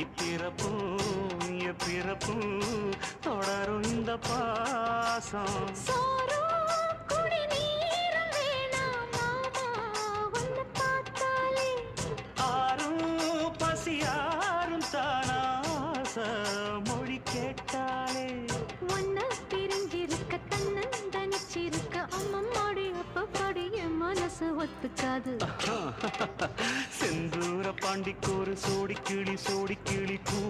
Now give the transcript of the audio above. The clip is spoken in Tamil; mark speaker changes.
Speaker 1: இப்பிறப்பும் எப்பிறப்பும் தொடரும் இந்த பாசம். ஆறும் பசியாரும் தானாச மொழி கேட்டாலே
Speaker 2: ஒன்ன பிரிஞ்சிருக்க தன்னந்தனிச்சிருக்க அம்மம்மாடி அப்பப்படி என் மனசு ஒத்துக்காது.
Speaker 1: செந்தூர பாண்டிக்கு ஒரு சோடி கிளி கூ